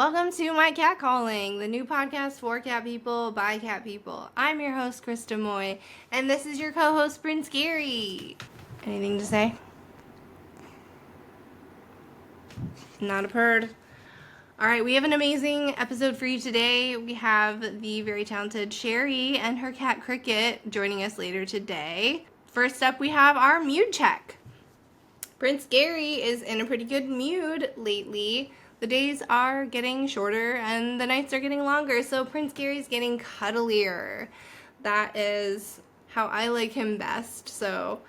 Welcome to My Cat Calling, the new podcast for cat people by cat people. I'm your host, Krista Moy, and this is your co-host, Prince Gary. Anything to say? Not a purd. All right, we have an amazing episode for you today. We have the very talented Sherry and her cat Cricket joining us later today. First up, we have our mood check. Prince Gary is in a pretty good mood lately. The days are getting shorter and the nights are getting longer, so Prince Gary's getting cuddlier. That is how I like him best. So,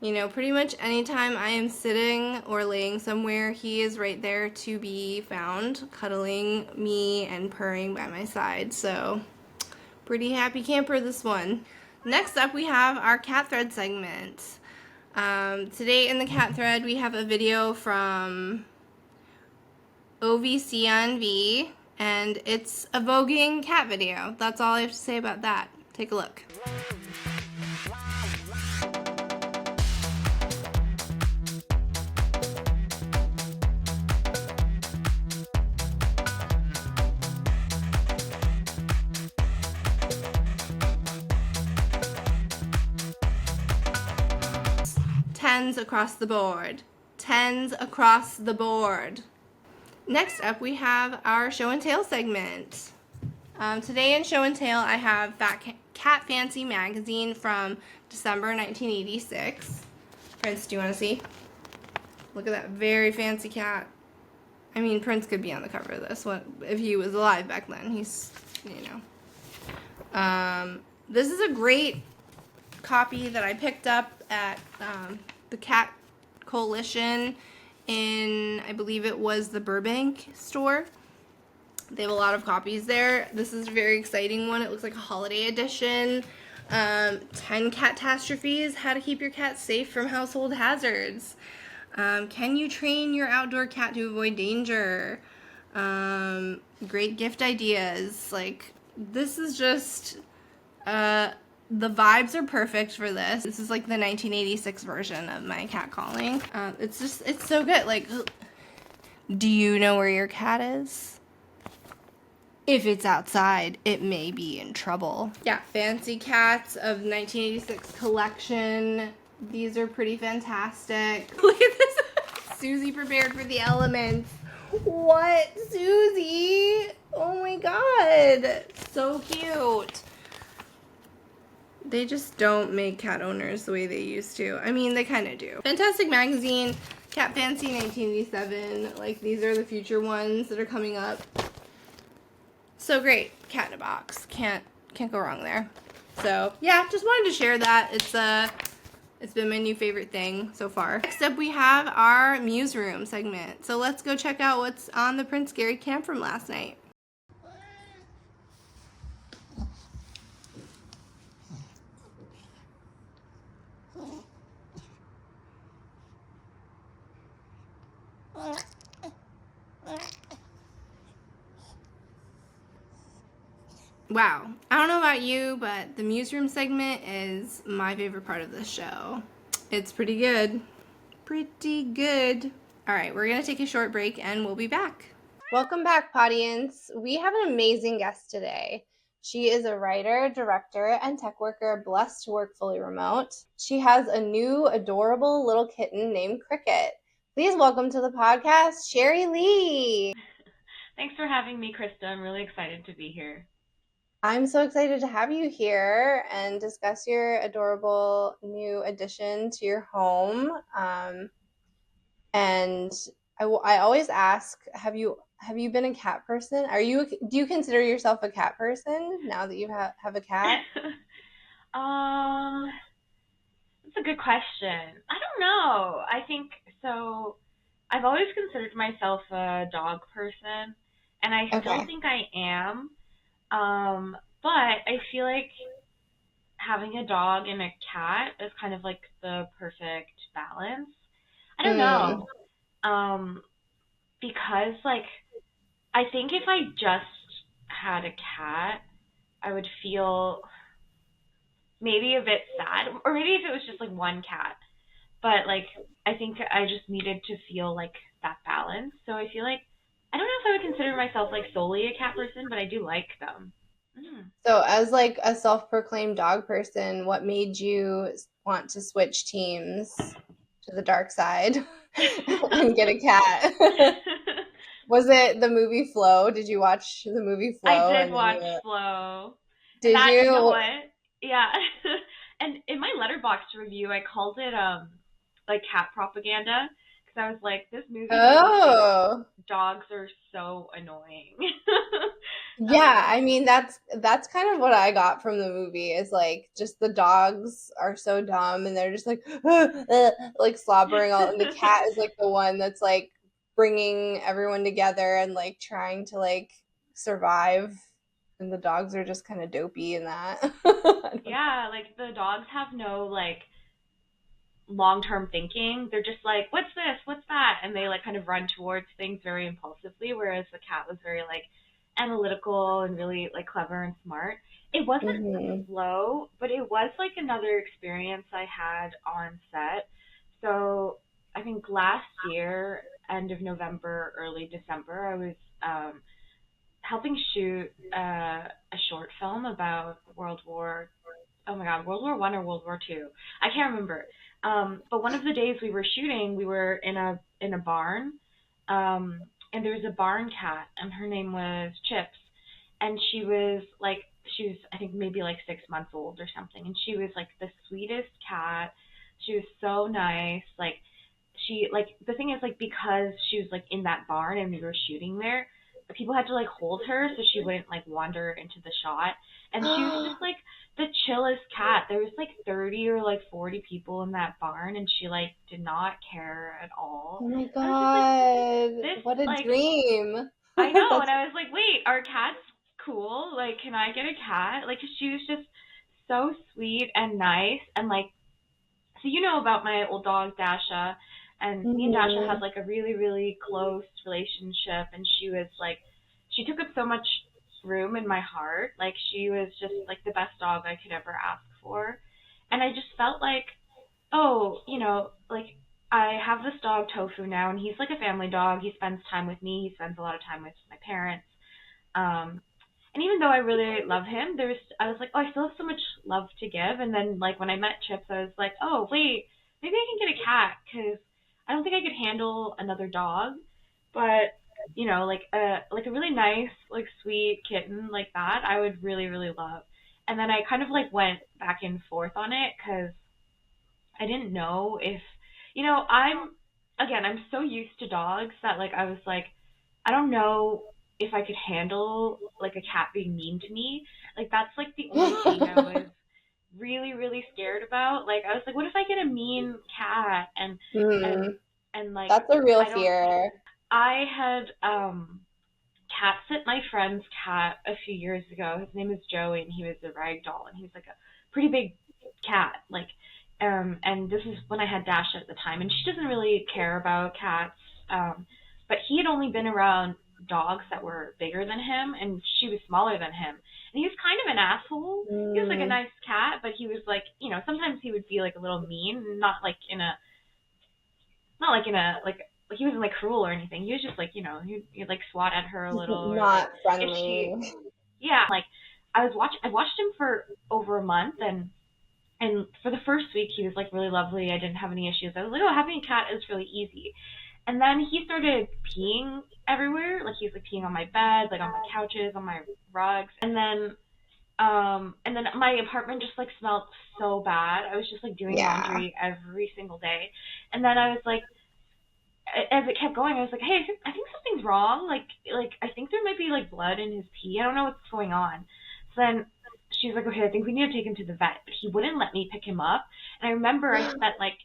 pretty much anytime I am sitting or laying somewhere, he is right there to be found, cuddling me and purring by my side. So, pretty happy camper, this one. Next up, we have our cat thread segment. Today in the cat thread, we have a video from OVCNV, and it's a voguing cat video. That's all I have to say about that. Take a look. Tens across the board. Tens across the board. Next up, we have our show and tell segment. Today in show and tell, I have Cat Fancy magazine from December 1986. Prince, do you want to see? Look at that very fancy cat. I mean, Prince could be on the cover of this one if he was alive back then. He's, This is a great copy that I picked up at the Cat Coalition in, I believe it was the Burbank store. They have a lot of copies there. This is a very exciting one. It looks like a holiday edition. 10 catastrophes, how to keep your cat safe from household hazards. Can you train your outdoor cat to avoid danger? Great gift ideas. This is just, the vibes are perfect for this. This is like the 1986 version of My Cat Calling. It's so good. Do you know where your cat is? If it's outside, it may be in trouble. Yeah, Fancy Cats of 1986 collection. These are pretty fantastic. Look at this. Susie prepared for the elements. What, Susie? Oh my god. So cute. They just don't make cat owners the way they used to. I mean, they kind of do. Fantastic magazine, Cat Fancy 1987. These are the future ones that are coming up. So great. Cat in a box. Can't go wrong there. So, yeah, just wanted to share that. It's been my new favorite thing so far. Next up, we have our Muse Room segment. So let's go check out what's on the Prince Gary cam from last night. Wow. I don't know about you, but the Muse Room segment is my favorite part of this show. It's pretty good. Pretty good. All right, we're going to take a short break and we'll be back. Welcome back, audience. We have an amazing guest today. She is a writer, director, and tech worker blessed to work fully remote. She has a new adorable little kitten named Cricket. Please welcome to the podcast, Sherry Lee. Thanks for having me, Krista. I'm really excited to be here. I'm so excited to have you here and discuss your adorable new addition to your home. And I always ask, have you been a cat person? Do you consider yourself a cat person now that you have a cat? That's a good question. I don't know. I think so. I've always considered myself a dog person, and I still think I am. But I feel like having a dog and a cat is kind of like the perfect balance. I don't know. Because I think if I just had a cat, I would feel maybe a bit sad, or maybe if it was just one cat. But I think I just needed to feel that balance. So I feel like I don't know if I would consider myself like solely a cat person, but I do like them. Mm. So, as like a self-proclaimed dog person, what made you want to switch teams to the dark side and get a cat? Was it the movie Flow? Did you watch the movie I Flow did and then watch you Flow. And did that, you know you? what? Yeah. And in my letterbox review, I called it like cat propaganda because I was like, this movie made me think Oh. dogs are so annoying. Yeah, um I mean that's kind of what I got from the movie is like just the dogs are so dumb and they're just like like slobbering all and the cat is like the one that's like bringing everyone together and like trying to like survive and the dogs are just kind of dopey in that. I don't yeah, like the dogs have no like long term thinking. They're just like, what's this? What's that? And they like kind of run towards things very impulsively, whereas the cat was very like analytical and really like clever and smart. It wasn't know. slow, but it was like another experience I had on set. So I think last year, end of November, early December, I was helping shoot a short film about World War oh my god, World War One or World War Two. I can't remember. But one of the days we were shooting, we were in a barn, and there was a barn cat, and her name was Chips, and she was I think maybe like 6 months old or something, and she was like the sweetest cat. She was so nice, like she like the thing is like because she was like in that barn and we were shooting there, people had to like hold her so she wouldn't like wander into the shot, and she was just like the chillest cat. There was like 30 or like 40 people in that barn and she like did not care at all. Oh my I was just like, God. this What a like dream. I know, and That's I was like, wait, are cats cool? Like, can I get a cat? Like, she was just so sweet and nice, and like, so you know about my old dog Dasha, and me and Dasha had mhm. like a really really close relationship, and she was like, she took up so much room in my heart. Like, she was just like the best dog I could ever ask for, and I just felt like, oh, like I have this dog Tofu now, and he's like a family dog. He spends time with me. He spends a lot of time with my parents. Um, and even though I really love him, I was like, oh, I still have so much love to give. And then like when I met Chips, I was like, oh wait, maybe I can get a cat because I don't think I could handle another dog. But like a really nice, like sweet kitten like that, I would really really love. And then I kind of like went back and forth on it because I didn't know if, I'm so used to dogs that like I was like, I don't know if I could handle like a cat being mean to me. Like that's like the only thing I was really really scared about. Like I was like, what if I get a mean cat and Mm, and like that's a real I don't fear. I had cat sit my friend's cat a few years ago. His name is Joey, and he was a rag doll, and he was like a pretty big cat. Like, and this is when I had Dasha at the time, and she doesn't really care about cats. But he had only been around dogs that were bigger than him, and she was smaller than him. And he was kind of an asshole. He was like a Mm, nice cat, but he was like, sometimes he would be like a little mean, not like in a like he wasn't like cruel or anything. He was just like he'd like swat at her a little or like not if she friendly. yeah like I watched him for over a month and for the first week he was like really lovely. I didn't have any issues. I was like, oh, having a cat is really easy. And then he started peeing everywhere. Like he was like peeing on my bed, like on my couches, on my rugs. And then my apartment just like smelled so bad. I was just like doing Yeah. laundry every single day. And then I was like, as it kept going, I was like, hey, I think something's wrong. Like I think there might be like blood in his pee. I don't know what's going on. So then she's like, okay, I think we need to take him to the vet. But he wouldn't let me pick him up. And I remember I spent like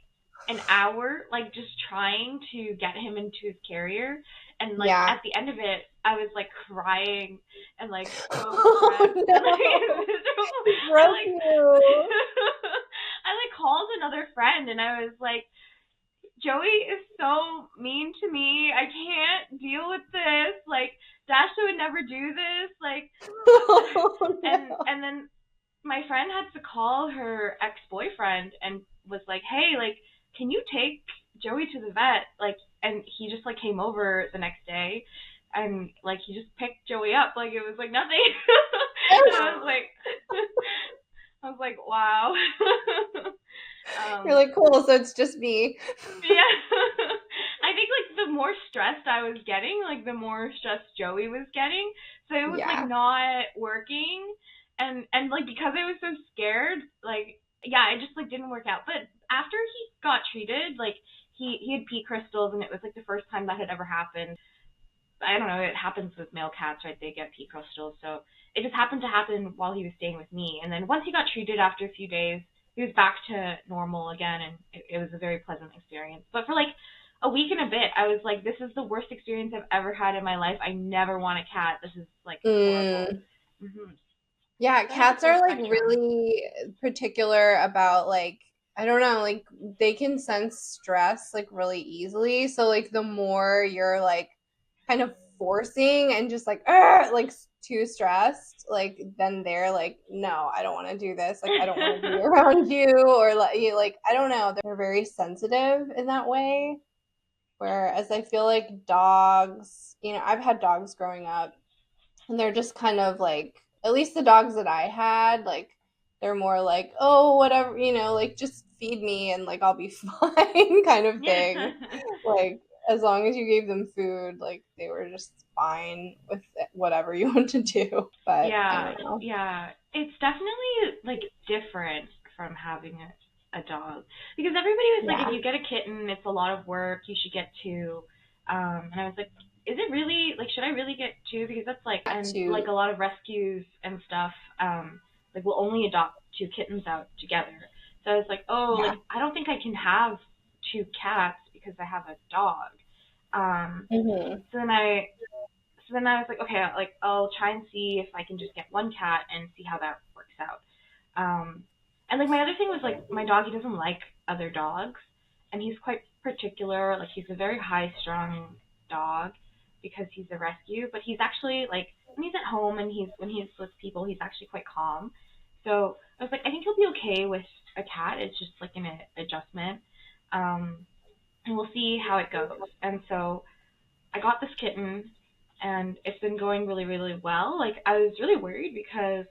an hour like just trying to get him into his carrier. And like Yeah. at the end of it, I was like crying and like so Oh depressed and like no. miserable. He I broke like you. I like called another friend and I was like, Joey is so mean to me. I can't deal with this. Like Dasha would never do this. Like Oh no. and then my friend had to call her ex-boyfriend and was like, "Hey, like can you take Joey to the vet?" Like and he just like came over the next day and like he just picked Joey up like it was like nothing. And I was like, wow. You're um, like, cool, so it's just me. yeah. I think like the more stressed I was getting, like the more stressed Joey was getting. So it was like Yeah. not working, and like because I was so scared, like yeah, it just like didn't work out. But after he got treated, like he had pee crystals, and it was like the first time that had ever happened. I don't know, it happens with male cats, right? They get pee crystals. So it just happened to happen while he was staying with me. And then once he got treated after a few days, he was back to normal again, and it was a very pleasant experience. But for like a week and a bit, I was like, this is the worst experience I've ever had in my life. I never want a cat. This is like horrible. Mm. Hmm. Yeah, So I had the cats full are like spectrum. really particular about like I don't know, like they can sense stress like really easily. So like the more you're like kind of forcing and just like like too stressed, like then they're like, no, I don't want to do this. Like I don't want to be around you or like I don't know. They're very sensitive in that way. Whereas I feel like dogs, I've had dogs growing up and they're just kind of like, at least the dogs that I had, like, they're more like, oh, whatever, like just feed me and like I'll be fine kind of Yeah. thing. Like, as long as you gave them food, like they were just fine with whatever you want to do. But I Yeah, don't know. yeah. It's definitely like different from having a dog because everybody was like, if Yeah. you get a kitten, it's a lot of work. You should get two. And I was like, is it really like should I really get two? Because that's like Got and like to, a lot of rescues and stuff. Like we'll only adopt two kittens out together. So I was like, oh, like yeah. I don't think I can have two cats because I have a dog. Um, Hmm. so then I so then I was like, okay, like I'll try and see if I can just get one cat and see how that works out. Um, and like my other thing was like my dog, he doesn't like other dogs, and he's quite particular. Like he's a very high strung dog because he's a rescue, but he's actually like when he's at home and he's when he's with people, he's actually quite calm. So I was like, I think he'll be okay with a cat. It's just like an adjustment, and we'll see how it goes. And so I got this kitten and it's been going really, really well. Like I was really worried because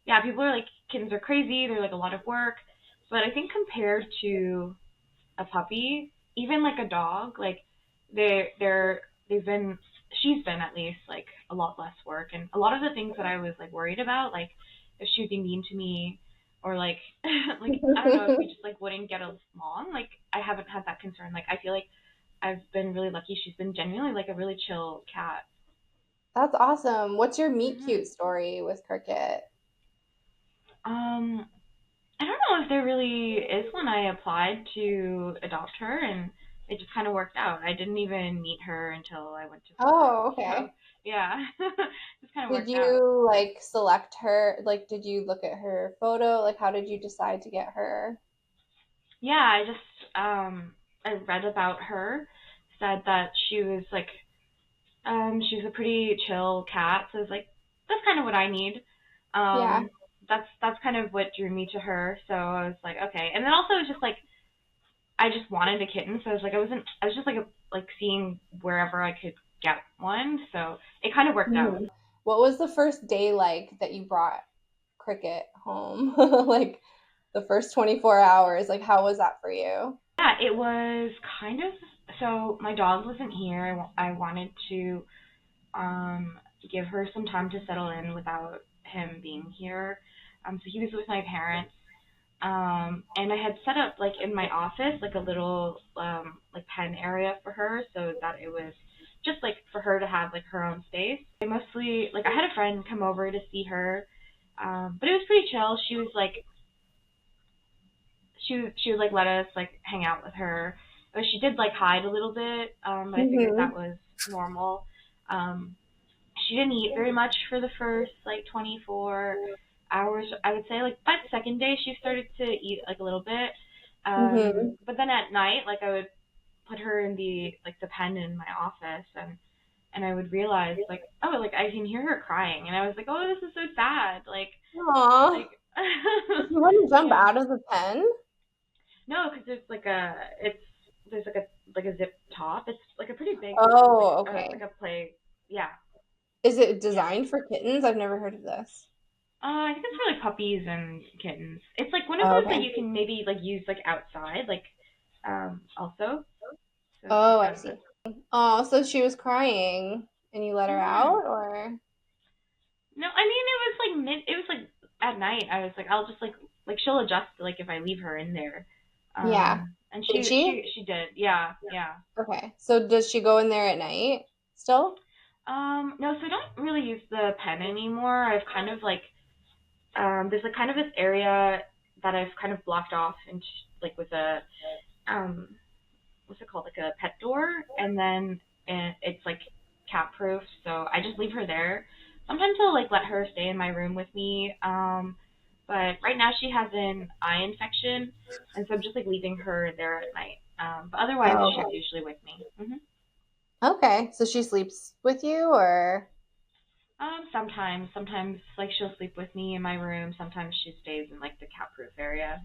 yeah, people are like kittens are crazy, they're like a lot of work. But I think compared to a puppy, even like a dog, like they've been she's been at least like a lot less work and a lot of the things that I was like worried about, like if she would be mean to me or like like I don't know if we just like wouldn't get along, like I haven't had that concern. Like I feel like I've been really lucky. She's been genuinely like a really chill cat. That's awesome. What's your meet Hmm. cute story with Cricket? Um, I don't know if there really is one. I applied to adopt her, and it just kind of worked out. I didn't even meet her until I went to visit. Oh, So okay. yeah, just kind of Did worked out. you like select her? Like, did you look at her photo? Like, how did you decide to get her? Yeah, I just I read about her, said that she was a pretty chill cat. So I was like, that's kind of what I need. Yeah. Um, that's kind of what drew me to her. So I was like, okay. And then also it was just like I just wanted a kitten, so I was like I was just like seeing wherever I could get one. So it kind of worked out. Hmm. What was the first day like that you brought Cricket home? Like the first 24 hours, like how was that for you? Yeah, it was kind of so my dog wasn't here. I wanted to um give her some time to settle in without him being here. So he was with my parents. And I had set up like in my office like a little like pen area for her so that it was just like for her to have like her own space. I mostly like I had a friend come over to see her, but it was pretty chill. She would like let us like hang out with her, but she did like hide a little bit. But I figured Hmm. that was normal. Um, she didn't eat very much for the first like 24 hours. I would say like by the second day she started to eat like a little bit. Hmm. But then at night, like I would put her in the pen in my office and I would realize like oh like I can hear her crying and I was like oh this is so sad Aw. like Did you want to jump yeah out of the pen? no because there's like a zip top. It's like a pretty big Oh, okay. like a play. Yeah. Is it Yeah. designed for kittens? I've never heard of this. I think it's for like puppies and kittens. It's like one of Oh, those that okay. you can maybe like use like outside, like also. So it's Oh, like I see. Oh, so she was crying and you let her Mhm. out, or? No, I mean it was like it was like at night. I was like I'll just like she'll adjust like if I leave her in there. Yeah. And Did she? she did. Yeah, yeah. Okay. So does she go in there at night still? No, so I don't really use the pen anymore. I've kind of like there's like kind of this area that I've kind of blocked off and like with a um what's it called, like a pet door, and then it's like cat proof, so I just leave her there. Sometimes I'll like let her stay in my room with me, but right now she has an eye infection, and so I'm just like leaving her there at night. But otherwise Oh, she's okay. usually with me. Okay. So she sleeps with you, or? Sometimes like she'll sleep with me in my room. Sometimes she stays in like the cat proof area.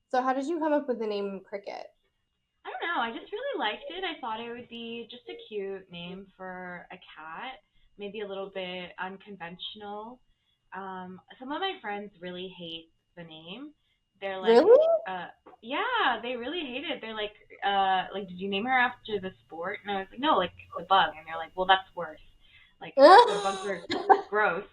So how did you come up with the name Cricket? I don't know. I just really liked it. I thought it would be just a cute name for a cat, maybe a little bit unconventional. Some of my friends really hate the name. They're like, Really? uh, yeah, they really hate it. They're like, did you name her after the sport? And I was like, no, like the bug. And they're like, well, that's worse. Like, the bugs are gross.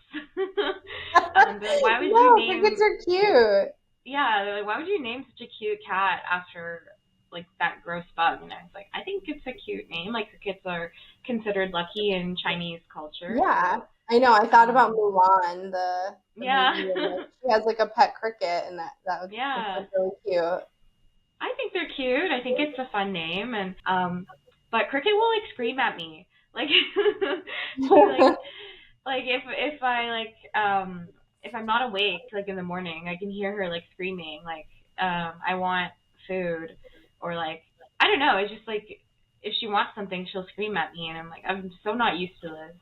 They're like, why would you No, crickets name are cute. yeah, they're like, why would you name such a cute cat after like that gross bug? And I was like, I think it's a cute name. Like crickets are considered lucky in Chinese culture, Yeah, so I know. I thought about um, Mulan, the yeah, movie, and like she has like a pet cricket, and that's yeah. like really cute. I think they're cute. I think it's a fun name, and but cricket will like scream at me, like she like if I like if I'm not awake like in the morning, I can hear her like screaming like I want food or like I don't know, it's just like if she wants something she'll scream at me and I'm like I'm so not used to this.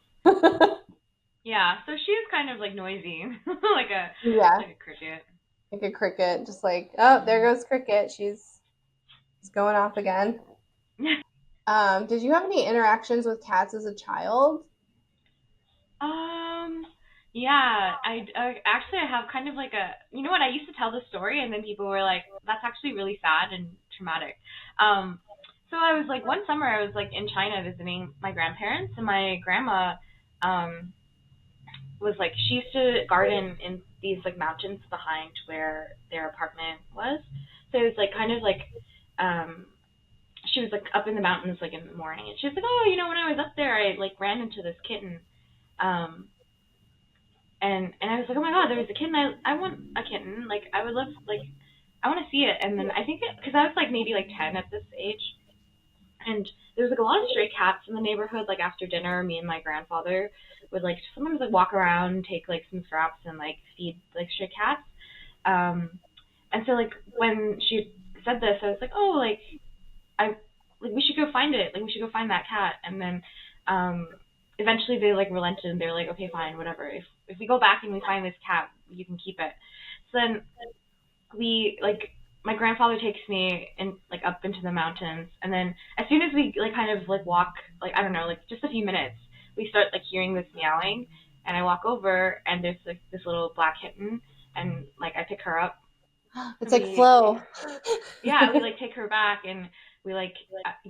Yeah, so she's kind of like noisy like a Yeah, like a cricket. like a cricket, just like, oh, there Mhm. goes Cricket. She's going off again. Did you have any interactions with cats as a child? Um, yeah, I actually I have kind of like a you know what I used to tell the story and then people were like that's actually really sad and traumatic. Um, so I was like one summer I was like in China visiting my grandparents and my grandma um was like she used to garden in these like mountains behind where their apartment was. So it was like kind of like um she was like up in the mountains like in the morning and she was like, oh, you know, when I was up there I like ran into this kitten. Um and I was like, oh my god, there's a kitten. I want a kitten. Like I would love like I want to see it. And then I think because I was like maybe like 10 at this age, and there was like a lot of stray cats in the neighborhood. Like after dinner, me and my grandfather would like sometimes like walk around, and take like some scraps and like feed like stray cats. Um, and so like when she said this, I was like, oh I like we should go find it. Like we should go find that cat. And then eventually they like relented and they're like, okay, fine, whatever. If we go back and we find this cat, you can keep it. So then we like my grandfather takes me in like up into the mountains and then as soon as we like kind of like walk like I don't know, like just a few minutes, we start like hearing this meowing and I walk over and there's like this little black kitten and like I pick her up It's and like we Flo. yeah, we like take her back and we like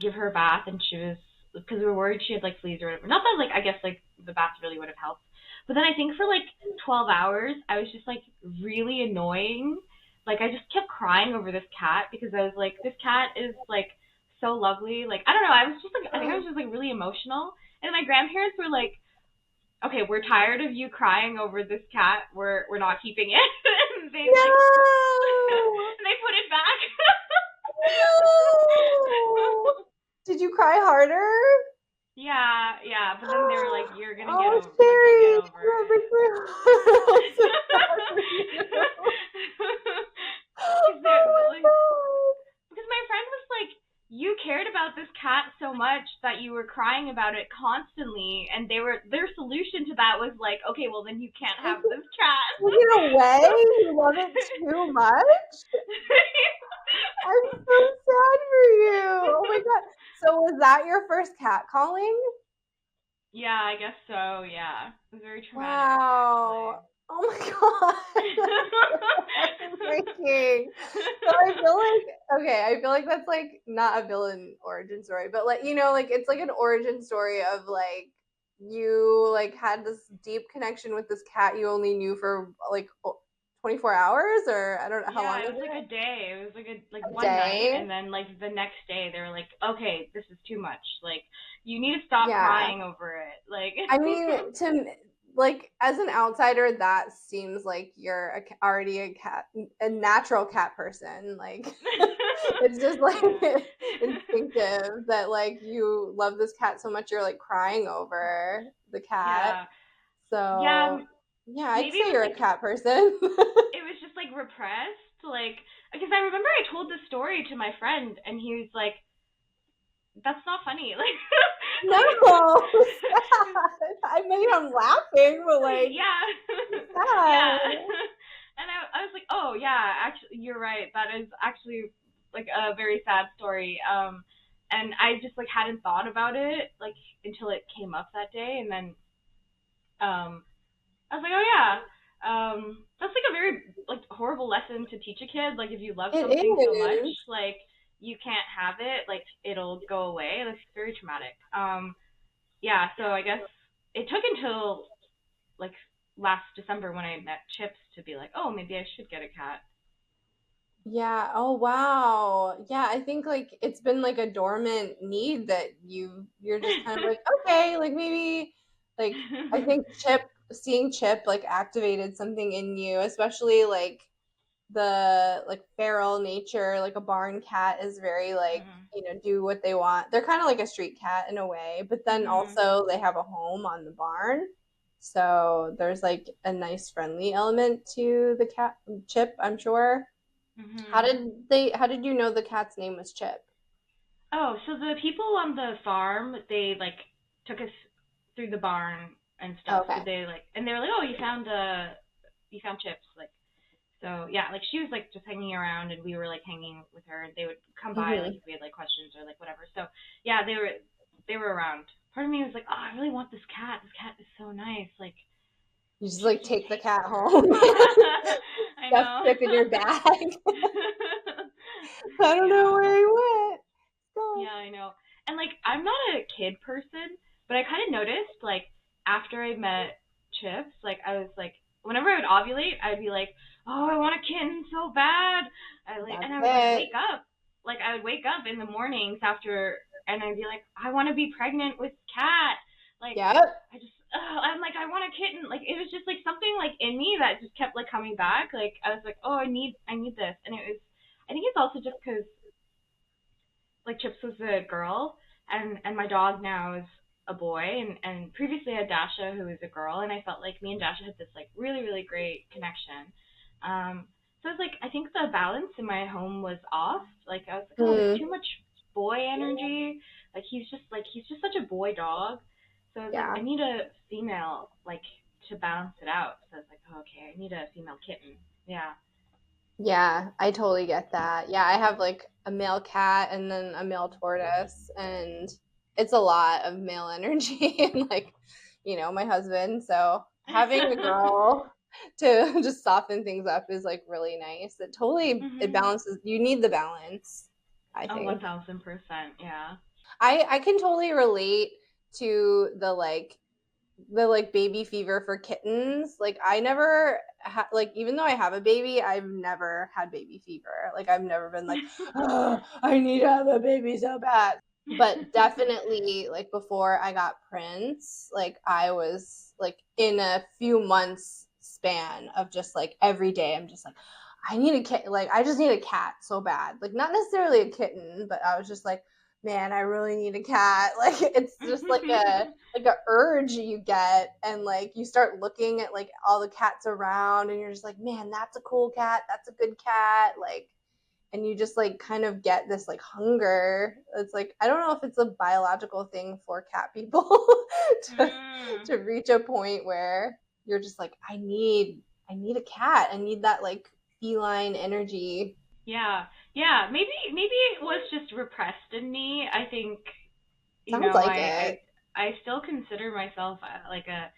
give her a bath and she was because we were worried she had like fleas or whatever. Not that like I guess like the bath really would have helped. But then I think for like 12 hours I was just like really annoying. Like I just kept crying over this cat because I was like this cat is like so lovely. Like I don't know, I was just like I think I was just like really emotional. And my grandparents were like, "Okay, we're tired of you crying over this cat. We're not keeping it." And they like No! and they put it back. No! Did you cry harder? Yeah, yeah, but then they were like, "You're gonna get Oh, over, like, you'll get Sherry, over that it." makes me I'm so sad for you. Because they're Oh like, my because my friend was like, "You cared about this cat so much that you were crying about it constantly," and their solution to that was like, "Okay, well then you can't god. have this cat." Take it away? You love it too much? I'm so sad for you. Oh my god. So was that your first cat calling? Yeah, I guess so. Yeah, it was very traumatic, actually. Wow. Oh my God. That's heartbreaking. So I feel like, okay, I feel like that's like not a villain origin story, but like, like it's like an origin story of like you like had this deep connection with this cat you only knew for like 24 hours, or I don't know how long Yeah, it is was like it? a day. It was like a A one night, day. and then like the next day they were like, "Okay, this is too much. Like, you need to stop Yeah. crying over it." Like, I mean, like as an outsider, that seems like you're already a natural cat person. Like it's just like yeah, instinctive that like you love this cat so much you're like crying over the cat. yeah, yeah. So yeah, I'd Maybe it say was you're a like cat person. it was just like repressed, like because I remember I told this story to my friend, and he was like, "That's not funny." Like, No, like, sad. I mean, I'm laughing, but like yeah, yeah. sad. And I was like, oh yeah, actually, you're right. That is actually like a very sad story. And I just like hadn't thought about it like until it came up that day, and then I was like, oh yeah, that's like a very like horrible lesson to teach a kid. Like if you love It something so much, is. like you can't have it, like it'll go away. That's very traumatic. Yeah, so I guess it took until like last December when I met Chips to be like, oh, maybe I should get a cat. Yeah. Oh, wow. Yeah, I think like it's been like a dormant need that you're just kind of like, okay, like maybe like I think seeing Chip like activated something in you, especially like the like feral nature, like a barn cat is very like, Mhm. do what they want. They're kind of like a street cat in a way, but then Mhm. also they have a home on the barn. So there's like a nice friendly element to the cat Chip, I'm sure. Mhm. How did you know the cat's name was Chip? Oh, so the people on the farm, they like took us through the barn and stuff. So Okay. they like, and they were like, oh, you found Chips, like. So yeah, like she was like just hanging around, and we were like hanging with her, and they would come by like Hmm. if we had like questions or like whatever. So yeah, they were around. Part of me was like, oh, I really want this cat. This cat is so nice. Like, You just should like I just take the take cat her? home, I stuff know. Chip in your bag. I don't know yeah. where he went. Go. Yeah, I know. And like I'm not a kid person, but I kind of noticed like after I met Chips, like I was like whenever I would ovulate, I'd be like, "Oh, I want a kitten so bad." That's And I would like it. wake up. Like I would wake up in the mornings after and I'd be like, "I want to be pregnant with cat." Like Yep. I'm like I want a kitten. Like it was just like something like in me that just kept like coming back. Like I was like, "Oh, I need this." And it was I think it's also just cuz like Chips was a girl, and my dog now is a boy, and previously I had Dasha who was a girl, and I felt like me and Dasha had this like really really great connection. So it's like I think the balance in my home was off. Like I was like, oh, there's Mm, too much boy energy. Like he's just such a boy dog. So I was like, yeah. I need a female like to balance it out. So I was like, oh, okay, I need a female kitten. Yeah. Yeah, I totally get that. Yeah, I have like a male cat and then a male tortoise, and it's a lot of male energy and like, my husband. So having a girl to just soften things up is like really nice. It mhm. balances. You need the balance, I Oh, one think. thousand percent. Yeah. I can totally relate to the baby fever for kittens. Like I never like even though I have a baby, I've never had baby fever. Like I've never been like, oh, I need to have a baby so bad. But definitely like before I got Prince, like I was like in a few months span of just like every day I'm just like I need a cat, like I just need a cat so bad. Like not necessarily a kitten, but I was just like, man, I really need a cat. Like it's just like a urge you get, and like you start looking at like all the cats around and you're just like, man, that's a cool cat, that's a good cat, like, and you just like kind of get this like hunger. It's like I don't know if it's a biological thing for cat people to mm. to reach a point where you're just like, I need a cat, I need that like feline energy. Yeah, yeah. Maybe it was just repressed in me. I think Sounds like I it. I still consider myself like a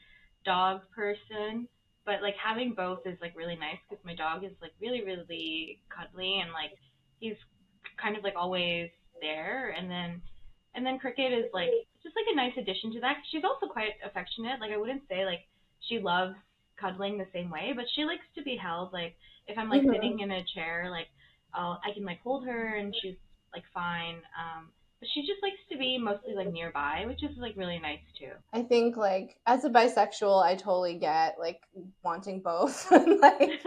dog person, but like having both is like really nice because my dog is like really really cuddly and like he's kind of like always there, and then Cricket is like just like a nice addition to that. She's also quite affectionate. Like I wouldn't say like she loves cuddling the same way, but she likes to be held. Like if I'm like Hmm. sitting in a chair, like I can like hold her and she's like fine. But she just likes to be mostly like nearby, which is like really nice too. I think like as a bisexual, I totally get like wanting both. Like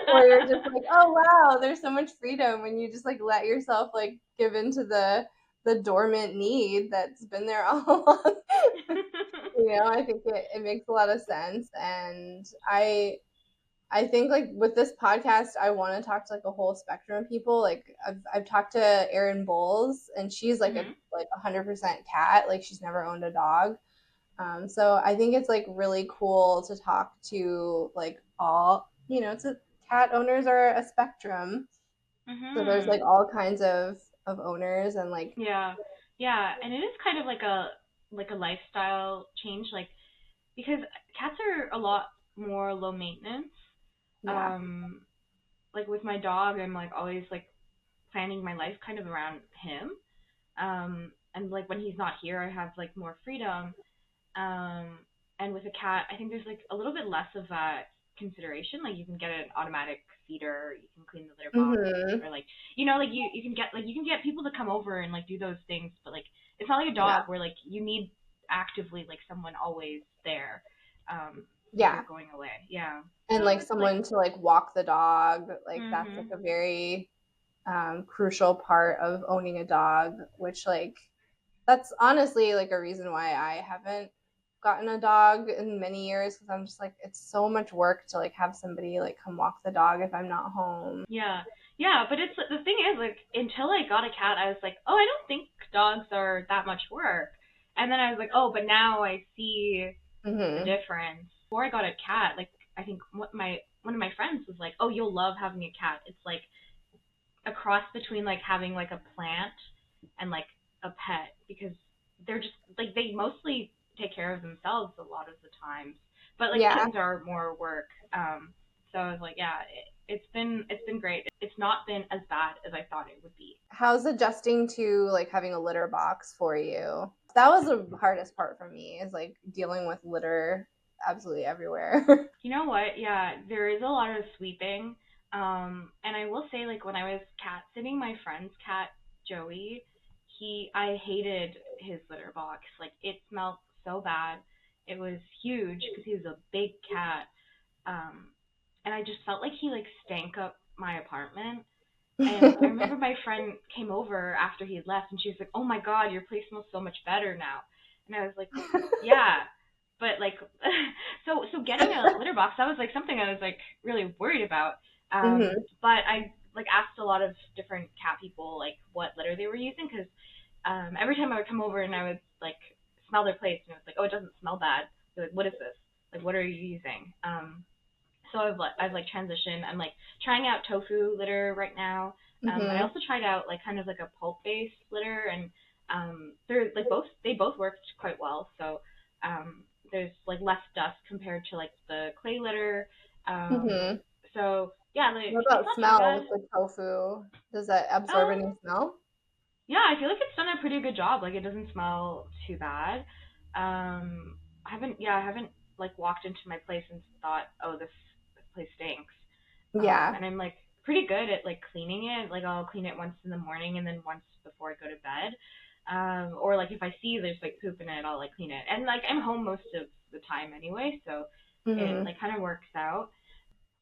where you're just like, oh wow, there's so much freedom when you just like let yourself like give into the dormant need that's been there all along. I think it makes a lot of sense. And I think like with this podcast, I want to talk to like a whole spectrum of people. Like I've talked to Erin Bowles, and she's like a Mhm. like 100% cat. Like she's never owned a dog. So I think it's like really cool to talk to like all, it's cat owners are a spectrum. So there's like Mhm. all kinds of owners and like Yeah. Yeah, and it is kind of like a lifestyle change like because cats are a lot more low maintenance. yeah. Um like with my dog, I'm like always like planning my life kind of around him. And like when he's not here, I have like more freedom. Um, and with a cat, I think there's like a little bit less of that consideration. Like you can get an automatic feeder, you can clean the litter box, Hmm. or like like you can get people to come over and like do those things, but like it's not like a Yeah. dog where like you need actively like someone always there, if you're Yeah. going away. Yeah. And So like it's like someone to like walk the dog, like that's like mhm. a very crucial part of owning a dog, which like that's honestly like a reason why I haven't gotten a dog in many years because I'm just like it's so much work to like have somebody like come walk the dog if I'm not home. Yeah. Yeah, but it's the thing is like until I got a cat, I was like, "Oh, I don't think dogs are that much work." And then I was like, "Oh, but now I see the Hmm. difference." Before I got a cat, like I think what my one of my friends was like, "Oh, you'll love having a cat. It's like a cross between like having like a plant and like a pet because they're just like they mostly take care of themselves a lot of the times. But like Yeah. kittens are more work. So I was like, yeah, it's been great. It's not been as bad as I thought it would be. How's adjusting to like having a litter box for you? That was the hardest part for me is like dealing with litter absolutely everywhere. You know what? Yeah, there is a lot of sweeping. And I will say, like, when I was cat sitting my friend's cat, Joey, I hated his litter box. Like, it smelled so bad. It was huge because he was a big cat. Um, and I just felt like he, like, stank up my apartment. And I remember my friend came over after he had left, and she was like, "Oh my God, your place smells so much better now." And I was like, "Yeah, but like, so getting a litter box that was like something I was like really worried about. Hmm. But I like asked a lot of different cat people like what litter they were using because every time I would come over and I would like smell their place and it was like, "Oh, it doesn't smell bad." They're like, "What is this? Like, what are you using?" So I've like transitioned. I'm like trying out tofu litter right now. But I Hmm. also tried out like kind of like a pulp based litter, and they're like they both worked quite well. So there's like less dust compared to like the clay litter. Um, Hmm. so yeah, like, What it's about not too smell bad. with the tofu? Does that absorb Um, any smell? yeah, I feel like it's done a pretty good job. Like it doesn't smell too bad. I haven't like walked into my place and thought, oh, this place stinks. Yeah. And I'm like pretty good at like cleaning it. Like I'll clean it once in the morning and then once before I go to bed. Or like if I see there's like poop in it, I'll like clean it. And like I'm home most of the time anyway, so it Hmm. like kind of works out.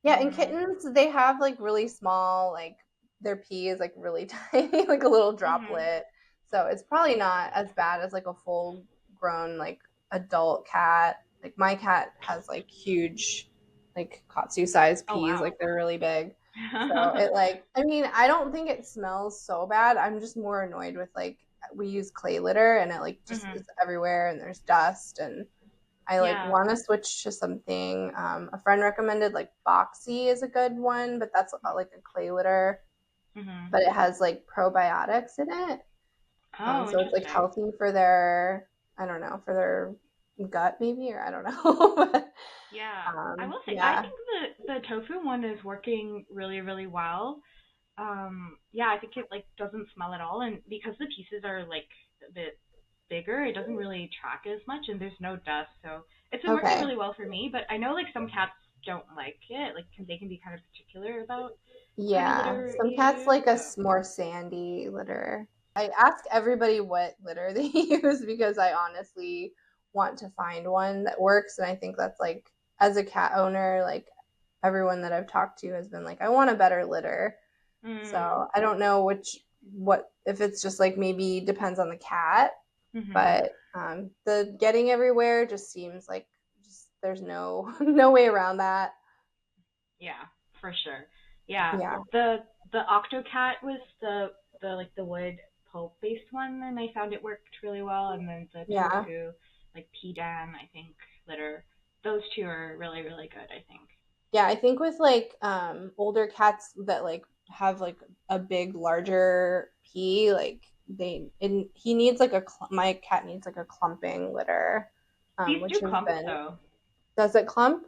Yeah, and Mhm. kittens, they have like really small, like their pee is like really tiny, like a little Mhm. droplet. So it's probably not as bad as like a full grown like adult cat. Like my cat has like huge, like Katsu sized Oh peas, wow. like they're really big. So it like, I mean, I don't think it smells so bad. I'm just more annoyed with like we use clay litter and it like just Mhm. is everywhere and there's dust and I like Yeah. want to switch to something. A friend recommended like Boxy is a good one, but that's like a clay litter, Mhm. but it has like probiotics in it. Oh, So it's like interesting. healthy for their I don't know, for their gut maybe, or I don't know. But, Yeah, I will say I yeah. think the tofu one is working really really well. Yeah, I think it like doesn't smell at all, and because the pieces are like a bit bigger, it doesn't really track as much, and there's no dust, so it's been working Okay. really well for me. But I know like some cats don't like it, like they can be kind of particular about what kind of Yeah, litter some you cats use. like a So, more sandy litter. I ask everybody what litter they use because I honestly want to find one that works. And I think that's like, as a cat owner, like everyone that I've talked to has been like, I want a better litter. mm, So I don't know what, if it's just like maybe depends on the cat, mhm, but the getting everywhere just seems like just there's no no way around that. yeah, for sure. Yeah, Yeah, the Octocat was the like the wood pulp based one, and I found it worked really well. And then the yeah. tofu, like Pidan, I think litter. Those two are really really good. I think. Yeah, I think with like older cats that like have like a big larger pee, like he needs like my cat needs like a clumping litter, These which do has clump been, though. does it clump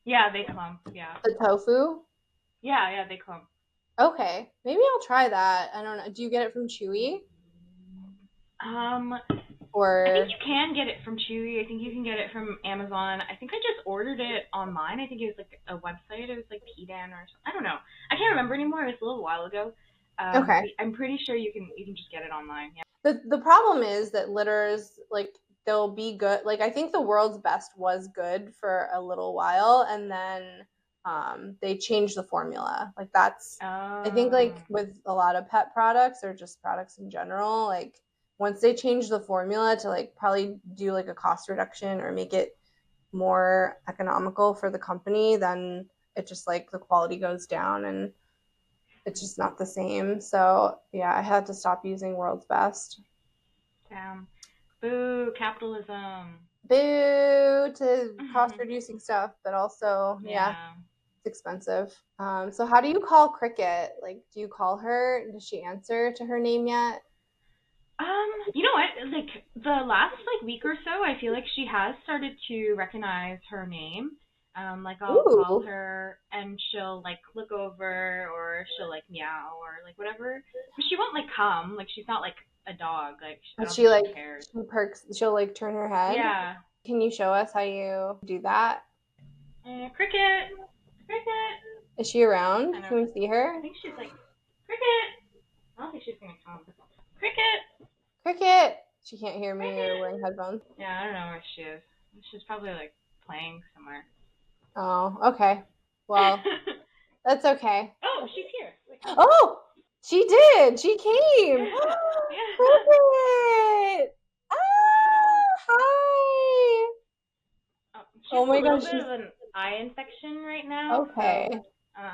Yeah, they clump. Yeah. the tofu? Yeah, yeah, they clump. Okay, maybe I'll try that. I don't know. Do you get it from Chewy I think or you can get it from Chewy. I think you can get it from Amazon. I think I just ordered it online. I think it was like a website. It was like Pdan or something. I don't know. I can't remember anymore. It was a little while ago. okay? But I'm pretty sure you can just get it online. Yeah. The problem is that litters, like, they'll be good. Like, I think the world's best was good for a little while, and then they changed the formula. Like, that's, I think, like Um. with a lot of pet products or just products in general, like once they change the formula to like probably do like a cost reduction or make it more economical for the company, then it just like the quality goes down and it's just not the same. So yeah, I had to stop using World's Best. Damn. Boo. Capitalism. Boo to cost reducing stuff, but also, yeah, Yeah. it's expensive. So how do you call Cricket? Like, do you call her? Does she answer to her name yet? You know what? Like the last like week or so, I feel like she has started to recognize her name. Like I'll call Ooh, her and she'll like look over or she'll like meow or like whatever. But she won't like come. Like she's not like a dog. Like I and don't think she she like cares. she perks. She'll like turn her head. Yeah. Can you show us how you do that? Cricket, cricket. Is she around? I know. Can we see her? I think she's like cricket. I don't think she's gonna come. Cricket, Cricket. She can't hear me or cricket. wearing headphones. Yeah, I don't know where she is. She's probably like playing somewhere. Oh, okay. Well, that's okay. Oh, she's here. Wait. Oh, she did. She came. Yeah. Cricket. Ah, hi. She Oh has my a little gosh, bit she's of an eye infection right now, so okay.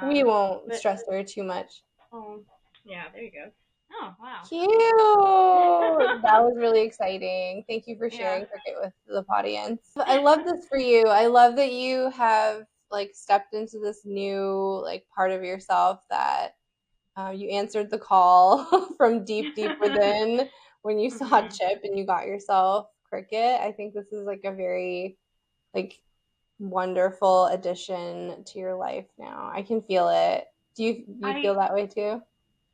We won't but stress her too much. oh, yeah, there you go. Oh, wow. Cute. That was really exciting. Thank you for Yeah. sharing Cricket with the audience. I love this for you. I love that you have like stepped into this new like part of yourself that you answered the call from deep, deep within when you saw Mhm. Chip and you got yourself Cricket. I think this is like a very like wonderful addition to your life now. I can feel it. Do you I feel that way too?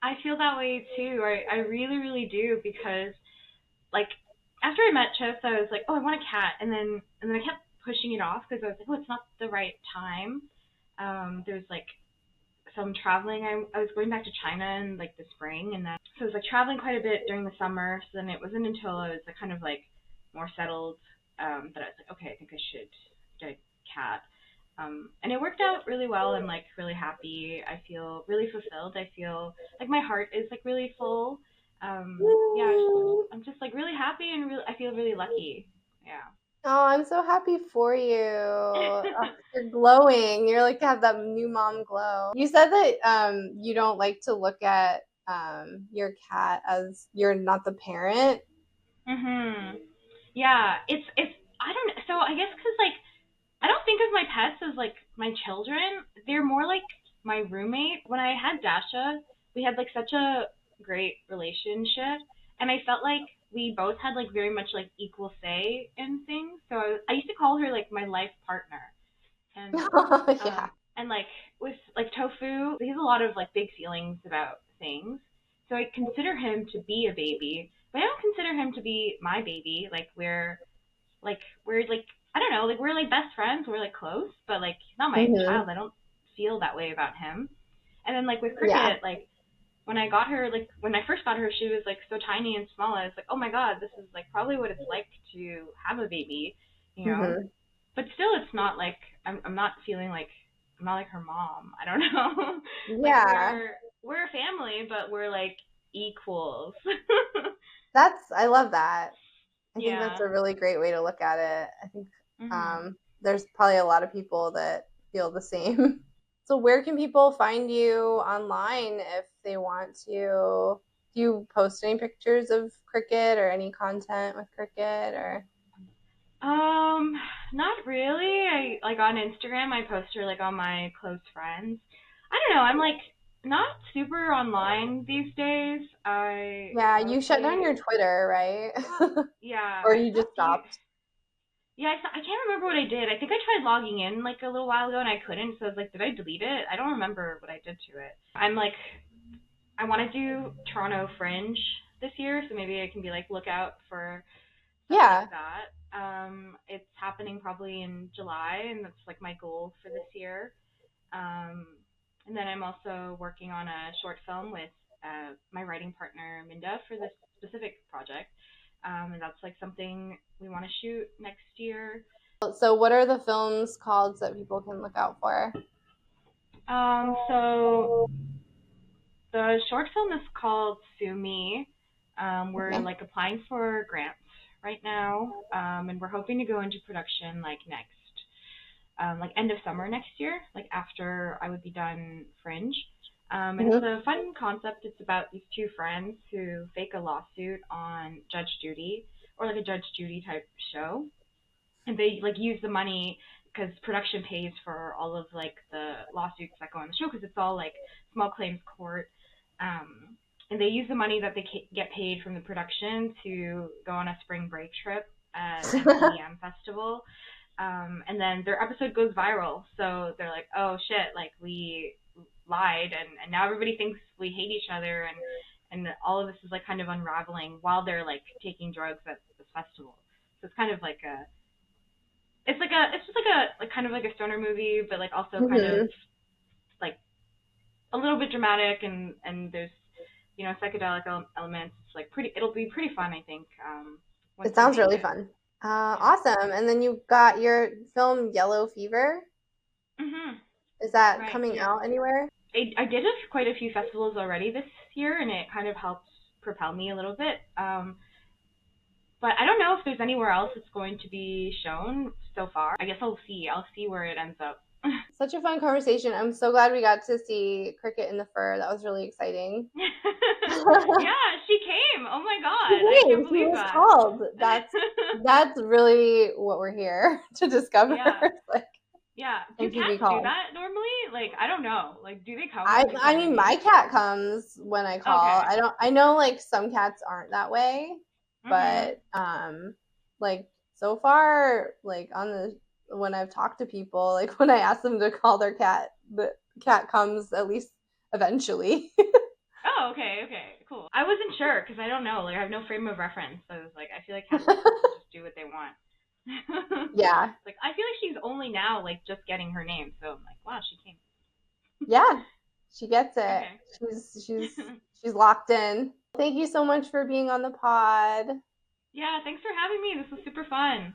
I feel that way too. I really really do because like after I met Chip, I was like, oh, I want a cat, and then I kept pushing it off because I was like, oh, it's not the right time. There's like some traveling. I was going back to China in like the spring, and then so I was like traveling quite a bit during the summer. So then it wasn't until I was like, kind of like more settled that I was like, okay, I think I should get a cat. And it worked out really well. I'm like really happy. I feel really fulfilled. I feel like my heart is like really full. Yeah, Mm. I'm just like really happy and really I feel really lucky. Yeah. Oh, I'm so happy for you. Ugh, you're glowing. You're like have that new mom glow. You said that you don't like to look at your cat as you're not the parent. Mhm. Yeah, it's I don't so I guess cuz like I don't think of my pets as like my children. They're more like my roommate. When I had Dasha, we had like such a great relationship, and I felt like we both had like very much like equal say in things. So I used to call her like my life partner. And Yeah. and like with like Tofu, he has a lot of like big feelings about things. So I consider him to be a baby, but I don't consider him to be my baby. We're like I don't know, like we're like best friends, we're like close, but like he's not my Hmm. child. I don't feel that way about him. And then like with Yeah. Cricket, like when I got her, like when I first got her, she was like so tiny and small. I was like, oh my god, this is like probably what it's like to have a baby, you know. Hmm. But still, it's not like I'm not feeling like I'm not like her mom. I don't know. Like Yeah. we're a family, but we're like equals. I love that. I think that's Yeah. a really great way to look at it. I think Mhm. there's probably a lot of people that feel the same. So where can people find you online if they want to? Do you post any pictures of Cricket or any content with Cricket or? Um, Not really. I like on Instagram. I post her like on my close friends. I don't know. I'm like not super online these days. I Yeah, you shut down mostly your Twitter, right? yeah. Or I you just stopped you. stopped? Yeah, I can't remember what I did. I think I tried logging in like a little while ago and I couldn't. So I was like, did I delete it? I don't remember what I did to it. I'm like, I want to do Toronto Fringe this year, so maybe I can be like look out for stuff like Yeah. that. It's happening probably in July, and that's like my goal for this year. Um, and then I'm also working on a short film with my writing partner Minda for this specific project, and that's like something we want to shoot next year. So what are the films called so that people can look out for? So the short film is called Sue Me. We're Okay. like applying for grants right now, and we're hoping to go into production like like end of summer next year, like after I would be done Fringe. And it's Hmm. a fun concept. It's about these two friends who fake a lawsuit on Judge Judy, or like a Judge Judy type show, and they like use the money because production pays for all of like the lawsuits that go on the show because it's all like small claims court. And they use the money that they get paid from the production to go on a spring break trip at an EDM festival. And then their episode goes viral, so they're like, oh shit, like we lied, and now everybody thinks we hate each other, and all of this is like kind of unraveling while they're like taking drugs at this festival. So it's kind of like a it's just like a like kind of like a stoner movie, but like also kind of Hmm. like a little bit dramatic, and there's psychedelic elements. It's like pretty. It'll be pretty fun, I think. Once It we sounds make really it. fun. Yeah. Awesome. And then you got your film Yellow Fever. Mhm. Is that Right. coming Yeah. out anywhere? I did quite a few festivals already this year, and it kind of helped propel me a little bit. But I don't know if there's anywhere else it's going to be shown so far. I guess I'll see. I'll see where it ends up. Such a fun conversation. I'm so glad we got to see Cricket in the Fur. That was really exciting. Yeah, she came. Oh my She god, I can't came. She believe was that. called. That's really what we're here to discover. Yeah, Like, yeah. Do can she be cats do called? that normally? Like, I don't know. Like, do they come I when you I call their mean my name? cat comes when I call. Okay. I know like some cats aren't that way, Mhm. but like so far like on the when I've talked to people, like when I ask them to call their cat, the cat comes at least eventually. Oh, okay, okay, cool. I wasn't sure because I don't know. Like, I have no frame of reference. So I was like, I feel like cats are supposed to just do what they want. Yeah. Like, I feel like she's only now like just getting her name. So I'm like, wow, she came. Yeah. She gets it. Okay. She's locked in. Thank you so much for being on the pod. Yeah, thanks for having me. This was super fun.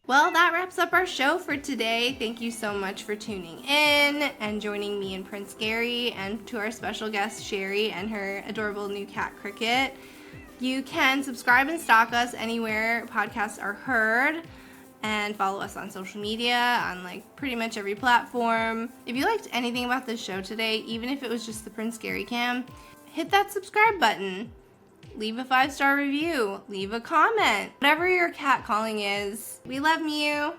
Well, that wraps up our show for today. Thank you so much for tuning in and joining me and Prince Gary, and to our special guest Sherry and her adorable new cat Cricket. You can subscribe and stalk us anywhere podcasts are heard, and follow us on social media on like pretty much every platform. If you liked anything about this show today, even if it was just the Prince Gary cam, hit that subscribe button. Leave a 5-star review. Leave a comment. Whatever your cat calling is, we love you.